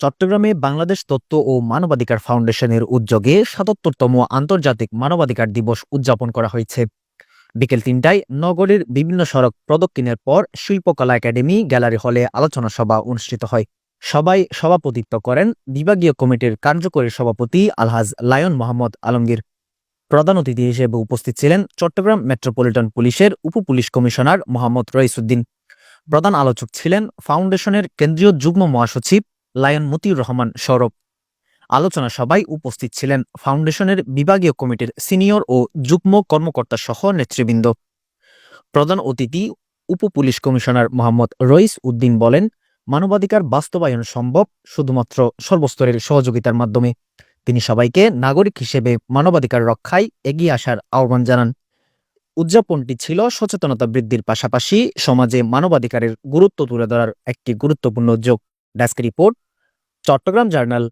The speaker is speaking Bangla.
চট্টগ্রামে বাংলাদেশ তথ্য ও মানবাধিকার ফাউন্ডেশনের উদ্যোগে ৭৭তম আন্তর্জাতিক মানবাধিকার দিবস উদযাপন করা হয়েছে। বিকেল ৩টায় নগরীর বিভিন্ন সড়ক প্রদক্ষিণের পর শিল্পকলা একাডেমি গ্যালারি হলে আলোচনা সভা অনুষ্ঠিত হয়। সবাই সভাপতিত্ব করেন বিভাগীয় কমিটির কার্যকরী সভাপতি আলহাজ লায়ন মোহাম্মদ আলমগীর। প্রধান অতিথি হিসেবে উপস্থিত ছিলেন চট্টগ্রাম মেট্রোপলিটন পুলিশের উপপুলিশ কমিশনার মোহাম্মদ রইসুদ্দিন। প্রধান আলোচক ছিলেন ফাউন্ডেশনের কেন্দ্রীয় যুগ্ম মহাসচিব লায়ন মতিউর রহমান সৌরভ। আলোচনা সভায় উপস্থিত ছিলেন ফাউন্ডেশনের বিভাগীয় কমিটির সিনিয়র ও যুগ্ম কর্মকর্তা সহ নেতৃবৃন্দ। প্রধান অতিথি উপপুলিশ কমিশনার মোহাম্মদ রইস উদ্দিন বলেন, মানবাধিকার বাস্তবায়ন সম্ভব শুধুমাত্র সর্বস্তরের সহযোগিতার মাধ্যমে। তিনি সবাইকে নাগরিক হিসেবে মানবাধিকার রক্ষায় এগিয়ে আসার আহ্বান জানান। উদযাপনটি ছিল সচেতনতা বৃদ্ধির পাশাপাশি সমাজে মানবাধিকারের গুরুত্ব তুলে ধরার একটি গুরুত্বপূর্ণ উদ্যোগ। Desk report, Chittagong journal.